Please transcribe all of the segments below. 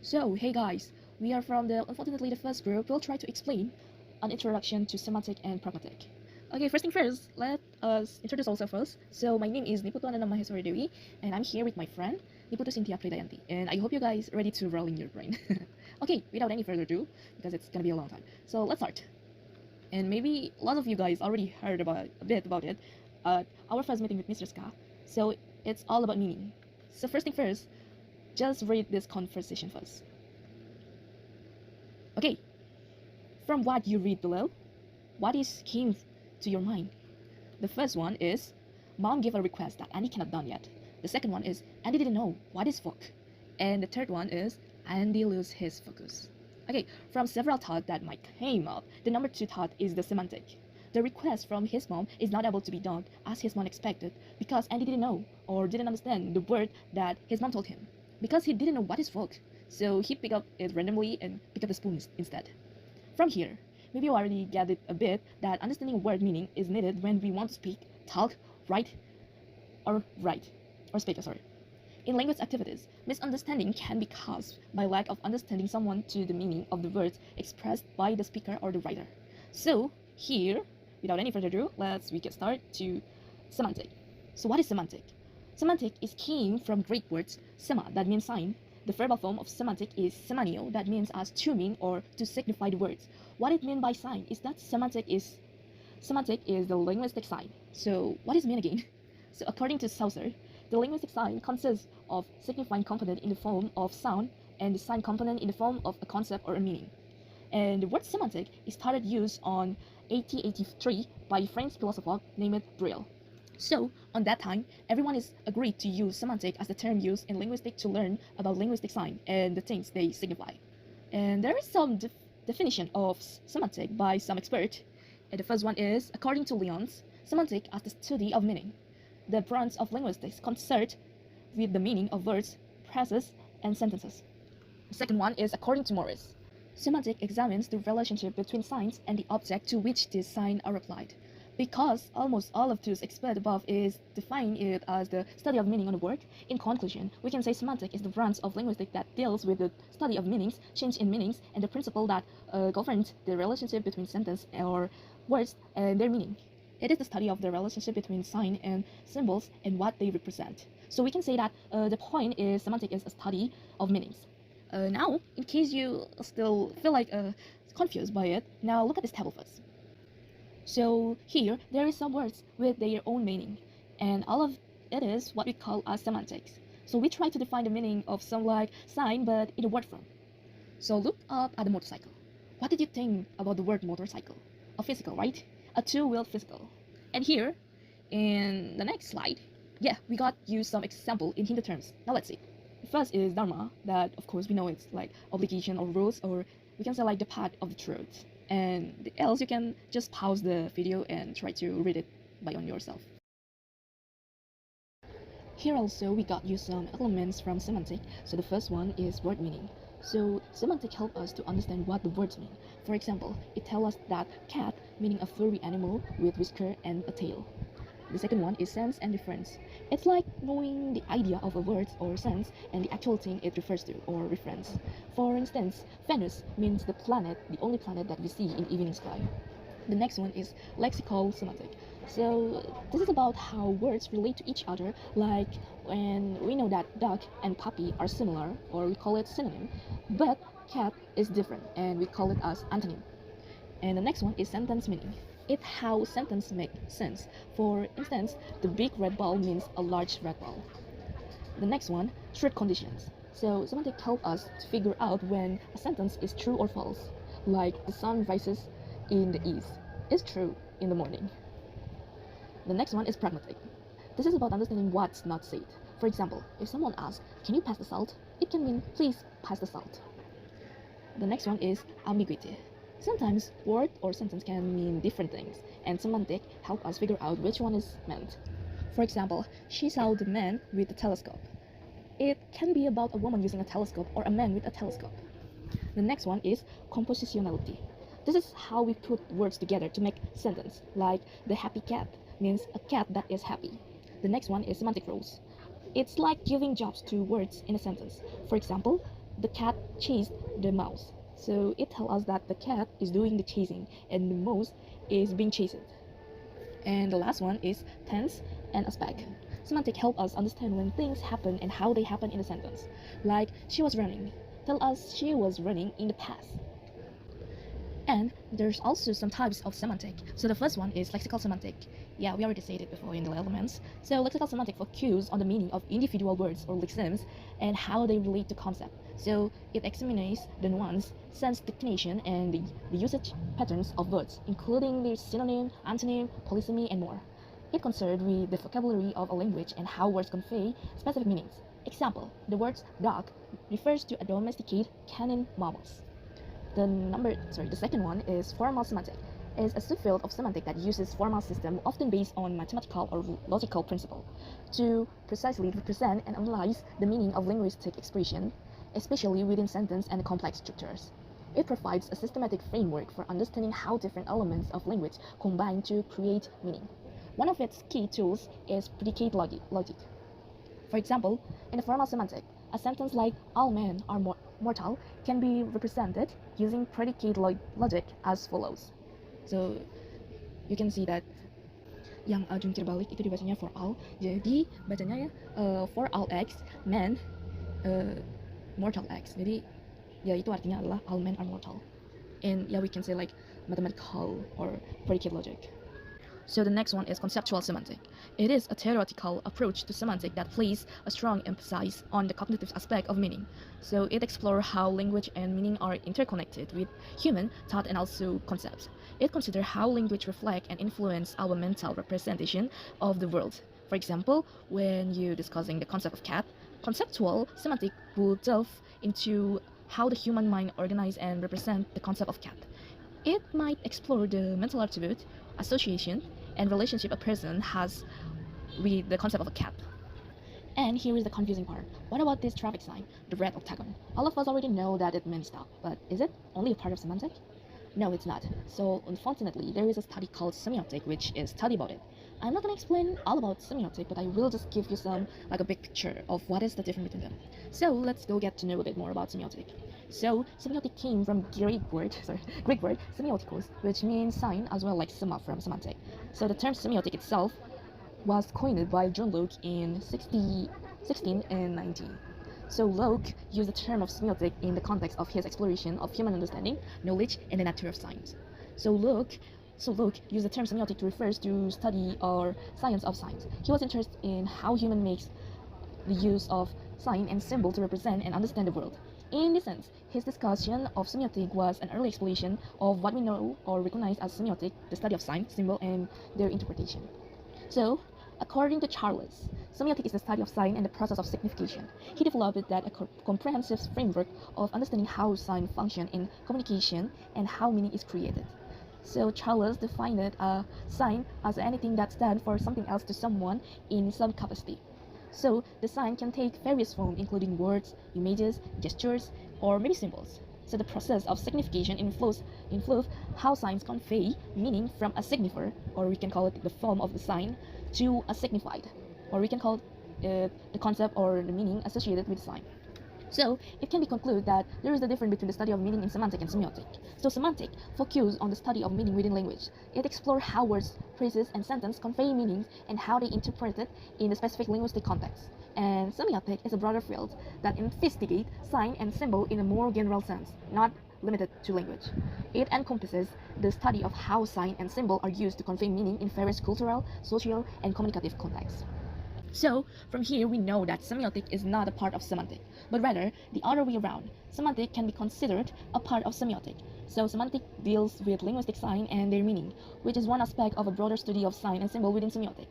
So, hey guys, we are from unfortunately the first group. We'll try to explain an introduction to semantic and pragmatic. Okay, first thing first, let us introduce ourselves first. So, my name is Ananda Maheswari Dewi, and I'm here with my friend Putu Sintya Pridayanti, and I hope you guys ready to roll in your brain. Okay, without any further ado, because it's gonna be a long time. So let's start. And maybe a lot of you guys already heard about a bit about it. Our first meeting with Mr. Ska. So it's all about meaning. So first thing first, just read this conversation first. Okay, from what you read below, what is came to your mind? The first one is, Mom gave a request that Andy cannot done yet. The second one is, Andy didn't know what is fuck. And the third one is, Andy lose his focus. Okay, from several thoughts that might came up, the number 2 thought is the semantic. The request from his mom is not able to be done as his mom expected because Andy didn't know or didn't understand the word that his mom told him. Because he didn't know what is fuck, so he picked up it randomly and picked up a spoon instead. From here, maybe you already get it a bit that understanding word meaning is needed when we want to speak, talk, write, or speak, sorry. In language activities, misunderstanding can be caused by lack of understanding someone to the meaning of the words expressed by the speaker or the writer. So here, without any further ado, we get started to semantic. So what is semantic? Semantic is came from Greek words sema, that means sign. The verbal form of semantic is semanio, that means as to mean or to signify the words. What it means by sign is that semantic is the linguistic sign. So what is mean again? So according to Saucer, the linguistic sign consists of signifying component in the form of sound and the sign component in the form of a concept or a meaning. And the word semantic is started use on 1883 by French philosopher named Briel. So, on that time, everyone is agreed to use semantic as the term used in linguistics to learn about linguistic sign and the things they signify. And there is some definition of semantic by some expert. And the first one is, according to Lyons, semantic as the study of meaning. The branch of linguistics concerned with the meaning of words, phrases, and sentences. The second one is, according to Morris, semantic examines the relationship between signs and the object to which these signs are applied. Because almost all of those explained above is defining it as the study of meaning on a word, in conclusion, we can say semantic is the branch of linguistics that deals with the study of meanings, change in meanings, and the principle that governs the relationship between sentence or words and their meaning. It is the study of the relationship between sign and symbols and what they represent. So we can say that the point is semantic is a study of meanings. Now, in case you still feel like confused by it, now look at this table first. So here, there is some words with their own meaning, and all of it is what we call as semantics. So we try to define the meaning of some like sign, but in a word form. So look up at the motorcycle. What did you think about the word motorcycle? A physical, right? A two-wheeled physical. And here, in the next slide, yeah, we got you some example in Hindu terms. Now let's see. The first is dharma, that of course we know it's like obligation or rules, or we can say like the path of the truth. And else you can just pause the video and try to read it by on yourself. Here also we got you some elements from semantic. So the first one is word meaning. So semantic help us to understand what the words mean. For example, it tells us that cat meaning a furry animal with whisker and a tail. The second one is sense and reference. It's like knowing the idea of a word or sense and the actual thing it refers to or reference. For instance, Venus means the planet, the only planet that we see in evening sky. The next one is lexical semantic. So this is about how words relate to each other, like when we know that dog and puppy are similar, or we call it synonym, but cat is different and we call it as antonym. And the next one is sentence meaning. It's how sentence make sense. For instance, the big red ball means a large red ball. The next one, truth conditions. So semantic help us to figure out when a sentence is true or false. Like the sun rises in the east is true in the morning. The next one is pragmatic. This is about understanding what's not said. For example, if someone asks, can you pass the salt? It can mean, please pass the salt. The next one is ambiguity. Sometimes word or sentence can mean different things, and semantic help us figure out which one is meant. For example, she saw the man with a telescope. It can be about a woman using a telescope or a man with a telescope. The next one is compositionality. This is how we put words together to make sentence, like the happy cat means a cat that is happy. The next one is semantic rules. It's like giving jobs to words in a sentence. For example, the cat chased the mouse. So it tells us that the cat is doing the chasing and the mouse is being chased. And the last one is tense and aspect. Semantic help us understand when things happen and how they happen in a sentence. Like, she was running. Tell us she was running in the past. And there's also some types of semantic. So the first one is lexical semantic. Yeah, we already said it before in the elements. So lexical semantic focuses on the meaning of individual words or lexemes and how they relate to concept. So it examines the nuance, sense declination, and the usage patterns of words, including their synonym, antonym, polysemy, and more. It concerned with the vocabulary of a language and how words convey specific meanings. Example, the word dog refers to a domesticated canine mammals. The second one is formal semantic. Is a subfield of semantic that uses formal system, often based on mathematical or logical principle, to precisely represent and analyze the meaning of linguistic expression, especially within sentence and complex structures. It provides a systematic framework for understanding how different elements of language combine to create meaning. One of its key tools is predicate logic. For example, in the formal semantic, a sentence like all men are mortal can be represented using predicate logic as follows. So you can see that yang jungkir balik itu dibacanya for all. Jadi bacanya ya for all x men mortal x. Jadi ya itu artinya adalah all men are mortal. And yeah, we can say like mathematical or predicate logic. So the next one is conceptual semantic. It is a theoretical approach to semantic that places a strong emphasis on the cognitive aspect of meaning. So it explores how language and meaning are interconnected with human thought and also concepts. It considers how language reflects and influence our mental representation of the world. For example, when you're discussing the concept of cat, conceptual semantic will delve into how the human mind organizes and represents the concept of cat. It might explore the mental attribute, association, and relationship a person has with the concept of a cat. And here is the confusing part. What about this traffic sign, the red octagon? All of us already know that it means stop, but is it only a part of semantic? No, it's not. So unfortunately, there is a study called Semiotics, which is study about it. I'm not going to explain all about semiotics, but I will just give you some, like a big picture of what is the difference between them. So let's go get to know a bit more about semiotics. So semiotic came from Greek word semiotikos, which means sign as well like sema from semantic. So the term semiotic itself was coined by John Locke in 16 and 19. So Locke used the term of semiotic in the context of his exploration of human understanding, knowledge, and the nature of science. So Locke used the term semiotic to refer to study or science of signs. He was interested in how human makes the use of sign and symbol to represent and understand the world. In this sense, his discussion of semiotic was an early exploration of what we know or recognize as semiotic, the study of sign, symbol, and their interpretation. So, according to Charles, semiotic is the study of sign and the process of signification. He developed that a comprehensive framework of understanding how sign function in communication and how meaning is created. So Charles defined a sign as anything that stands for something else to someone in some capacity. So the sign can take various forms, including words, images, gestures, or maybe symbols. So the process of signification influences how signs convey meaning from a signifier, or we can call it the form of the sign, to a signified, or we can call it the concept or the meaning associated with the sign. So it can be concluded that there is a difference between the study of meaning in semantic and semiotic. So semantic focuses on the study of meaning within language. It explores how words, phrases, and sentences convey meanings and how they interpret it in a specific linguistic context. And semiotic is a broader field that investigates sign and symbol in a more general sense, not limited to language. It encompasses the study of how sign and symbol are used to convey meaning in various cultural, social, and communicative contexts. So, from here we know that semiotic is not a part of semantic, but rather the other way around. Semantic can be considered a part of semiotic. So semantic deals with linguistic sign and their meaning, which is one aspect of a broader study of sign and symbol within semiotic.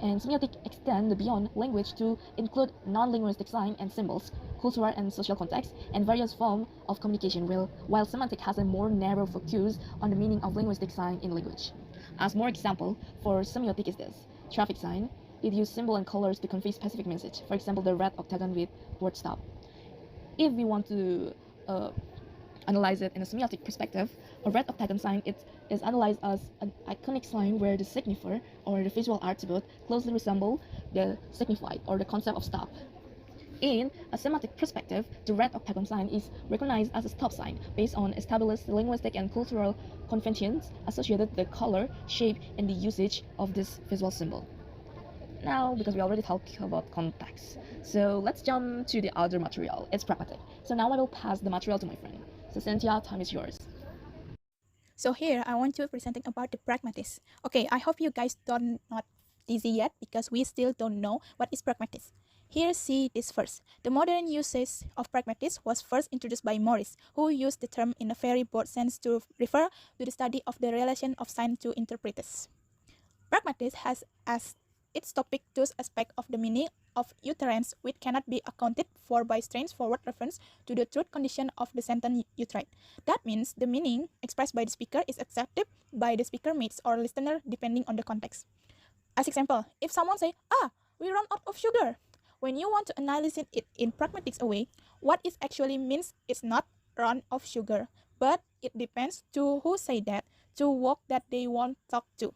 And semiotic extends beyond language to include non-linguistic sign and symbols, cultural and social contexts, and various forms of communication, while semantic has a more narrow focus on the meaning of linguistic sign in language. As more example for semiotic is this: traffic sign. It uses symbol and colors to convey specific message. For example, the red octagon with word stop. If we want to analyze it in a semiotic perspective, a red octagon sign is analyzed as an iconic sign where the signifier or the visual attribute closely resemble the signified or the concept of stop. In a semantic perspective, the red octagon sign is recognized as a stop sign based on established linguistic and cultural conventions associated with the color, shape, and the usage of this visual symbol. Now, because we already talked about context, so let's jump to the other material. It's pragmatic. So now I will pass the material to my friend. So Sintya, time is yours. So here I want to presenting about the pragmatics. Okay, I hope you guys don't not dizzy yet because we still don't know what is pragmatics. Here see this first. The modern usage of pragmatics was first introduced by Morris, who used the term in a very broad sense to refer to the study of the relation of sign to interpreters. Pragmatics has as its topic those aspects of the meaning of utterance which cannot be accounted for by straightforward reference to the truth condition of the sentence utterate. That means the meaning expressed by the speaker is accepted by the speaker mates or listener depending on the context. As example, if someone say, we run out of sugar, when you want to analyze it in pragmatics way, what it actually means is not run of sugar, but it depends to who say that, to what that they want talk to,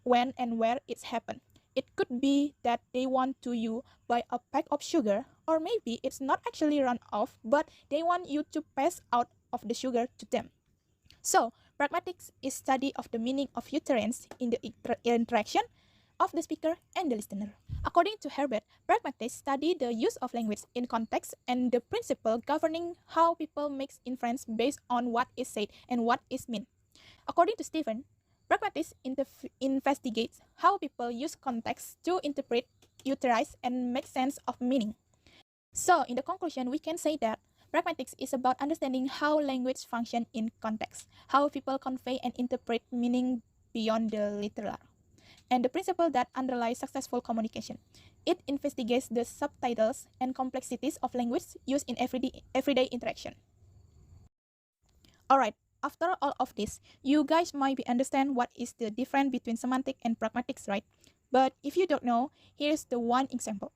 when and where it's happened. It could be that they want to you buy a pack of sugar, or maybe it's not actually run off, but they want you to pass out of the sugar to them. So, pragmatics is study of the meaning of utterance in the interaction of the speaker and the listener. According to Herbert, pragmatics study the use of language in context and the principle governing how people make inference based on what is said and what is meant. According to Stephen, pragmatics investigates how people use context to interpret, utilize, and make sense of meaning. So, in the conclusion, we can say that pragmatics is about understanding how language functions in context, how people convey and interpret meaning beyond the literal, and the principle that underlies successful communication. It investigates the subtitles and complexities of language used in everyday interaction. Alright. After all of this, you guys might be understand what is the difference between semantic and pragmatics, right? But if you don't know, here's the one example.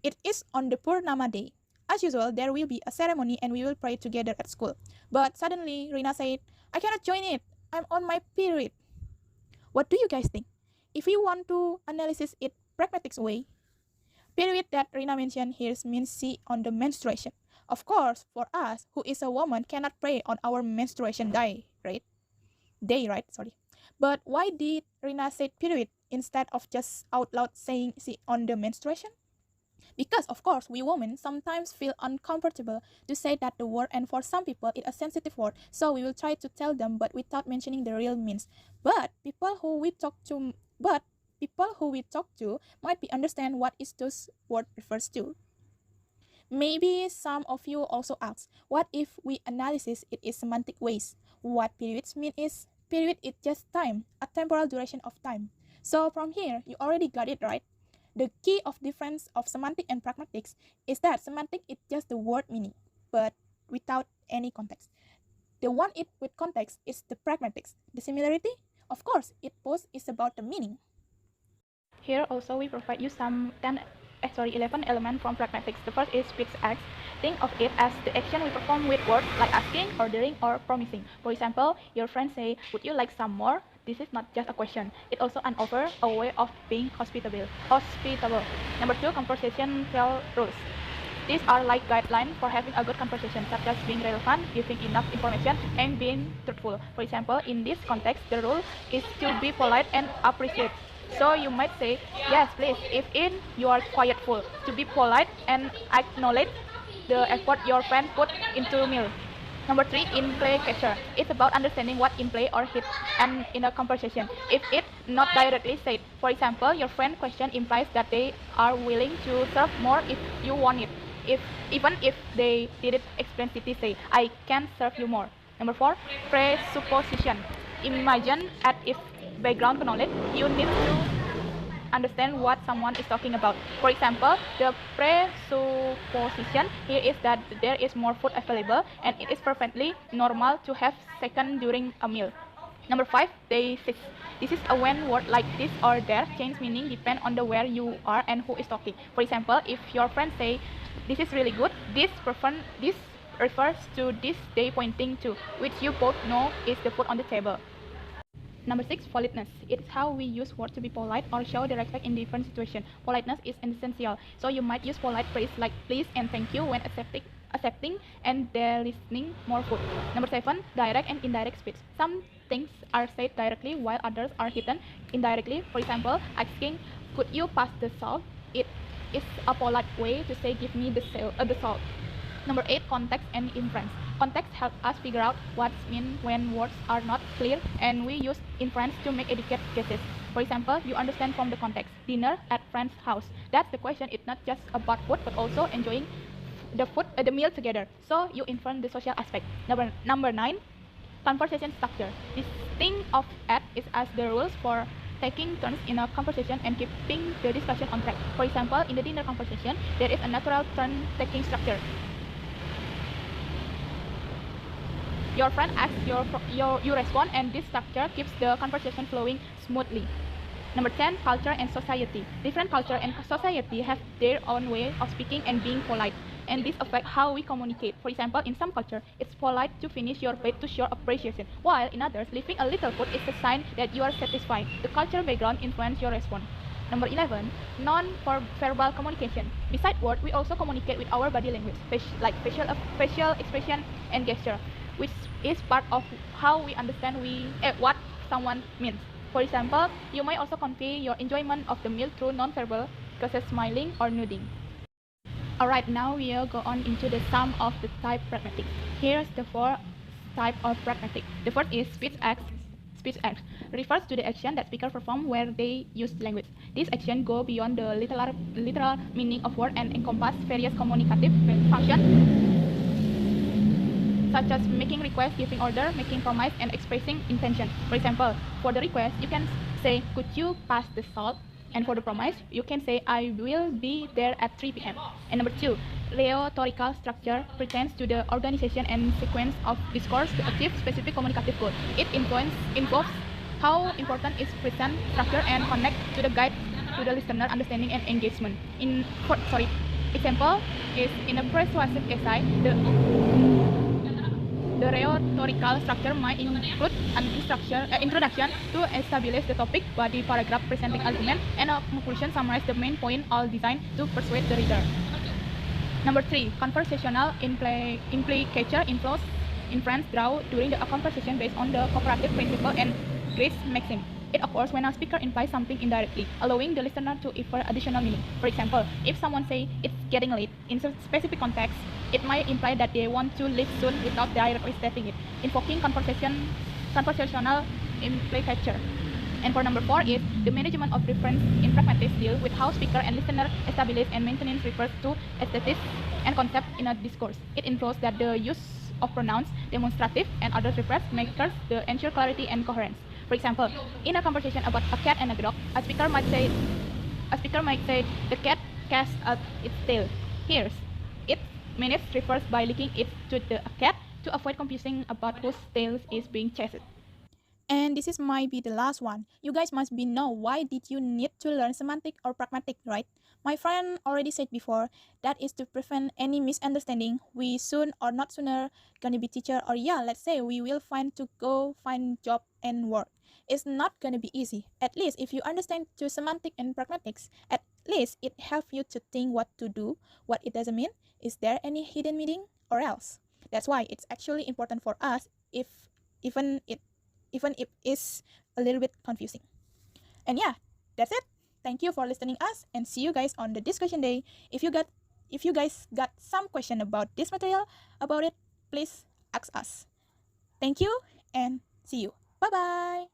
It is on the Purnama day. As usual, there will be a ceremony and we will pray together at school. But suddenly, Rina said, I cannot join it. I'm on my period. What do you guys think? If we want to analyze it pragmatics way, period that Rina mentioned here means see on the menstruation. Of course, for us, who is a woman, cannot pray on our menstruation day, right? But why did Rina say period instead of just out loud saying see on the menstruation? Because, of course, we women sometimes feel uncomfortable to say that the word, and for some people, it's a sensitive word, so we will try to tell them, but without mentioning the real means. But people who we talk to might be understand what is those word refers to. Maybe some of you also ask, what if we analysis it in semantic ways? What periods mean is, period is just time, a temporal duration of time. So from here, you already got it right. The key of difference of semantic and pragmatics is that semantic is just the word meaning, but without any context. The one it with context is the pragmatics. The similarity, of course, it both is about the meaning. Here also we provide you some 11 elements from pragmatics. The first is speech acts. Think of it as the action we perform with words like asking, ordering, or promising. For example, your friend say, would you like some more? This is not just a question. It's also an offer, a way of being hospitable. Number 2, conversational rules. These are like guidelines for having a good conversation, such as being relevant, giving enough information, and being truthful. For example, in this context, the rule is to be polite and appreciate. So you might say, yes, please, if you are quietful, to be polite and acknowledge the effort your friend put into a meal. Number 3, in-play capture. It's about understanding what in-play or hit and in a conversation. If it's not directly said, for example, your friend question implies that they are willing to serve more if you want it. Even if they didn't explicitly say, I can serve you more. Number 4, presupposition. Imagine at its background knowledge, you need to understand what someone is talking about. For example, the presupposition here is that there is more food available and it is perfectly normal to have second during a meal. Number 5, basics. This is a when word like this or there change meaning depend on the where you are and who is talking. For example, if your friend say, this is really good, this refers to this they pointing to, which you both know is the food on the table. Number 6, politeness. It's how we use words to be polite or show the respect in different situations. Politeness is essential, so you might use polite phrases like please and thank you when accepting and listening more food. Number 7, direct and indirect speech. Some things are said directly while others are hidden indirectly. For example, asking, could you pass the salt? It is a polite way to say give me the salt. Number 8, context and inference. Context helps us figure out what's meant when words are not clear, and we use inference to make educated guesses. For example, you understand from the context, dinner at friend's house. That's the question. It's not just about food, but also enjoying the meal together. So you infer the social aspect. Number 9, conversation structure. This thing of it is as the rules for taking turns in a conversation and keeping the discussion on track. For example, in the dinner conversation, there is a natural turn-taking structure. Your friend asks, you respond, and this structure keeps the conversation flowing smoothly. Number 10, culture and society. Different culture and society have their own way of speaking and being polite, and this affects how we communicate. For example, in some culture, it's polite to finish your plate to show appreciation, while in others, leaving a little food is a sign that you are satisfied. The cultural background influences your response. Number 11, non-verbal communication. Besides words, we also communicate with our body language, like facial expression and gesture, which is part of how we understand what someone means. For example, you might also convey your enjoyment of the meal through non-verbal, such as smiling or nodding. Alright, now we'll go on into the sum of the type pragmatic. Here's the 4 types of pragmatic. The first is speech acts. Speech acts refers to the action that speakers perform where they use language. These actions go beyond the literal meaning of word and encompass various communicative functions, such as making requests, giving order, making promise, and expressing intention. For example, for the request, you can say, could you pass the salt? And for the promise, you can say, I will be there at 3 p.m. And number 2, rhetorical structure pertains to the organization and sequence of discourse to achieve specific communicative goal. It involves how important is present structure and connect to the guide to the listener understanding and engagement. Example is in a persuasive essay, the rhetorical structure might include an introduction to establish the topic, body paragraph presenting argument, and a conclusion summarize the main point, all designed to persuade the reader. Number 3, conversational implicature inference draw during the conversation based on the cooperative principle and Grace maxim. It occurs when a speaker implies something indirectly, allowing the listener to infer additional meaning. For example, if someone says it's getting late in a specific context, it might imply that they want to leave soon without directly stating it, invoking conversational implicature. And for number 4 is the management of reference in pragmatics deal with how speaker and listener establish and maintenance refers to aesthetics and concept in a discourse. It influences that the use of pronouns, demonstrative, and other refers makers to ensure clarity and coherence. For example, in a conversation about a cat and a dog, a speaker might say, the cat casts out its tail. Here, it managed refers by linking it to the cat to avoid confusing about whose tail is being chased. And this might be the last one. You guys must be know why did you need to learn semantic or pragmatic, right? My friend already said before, that is to prevent any misunderstanding. We soon or not sooner gonna be teacher, or let's say we will find job and work. It's not gonna be easy. At least if you understand to semantic and pragmatics, at least it helps you to think what to do, what it doesn't mean. Is there any hidden meaning or else? That's why it's actually important for us even if it's a little bit confusing. And that's it. Thank you for listening us, and see you guys on the discussion day. If you guys got some question about this material, about it, please ask us. Thank you and see you. Bye bye.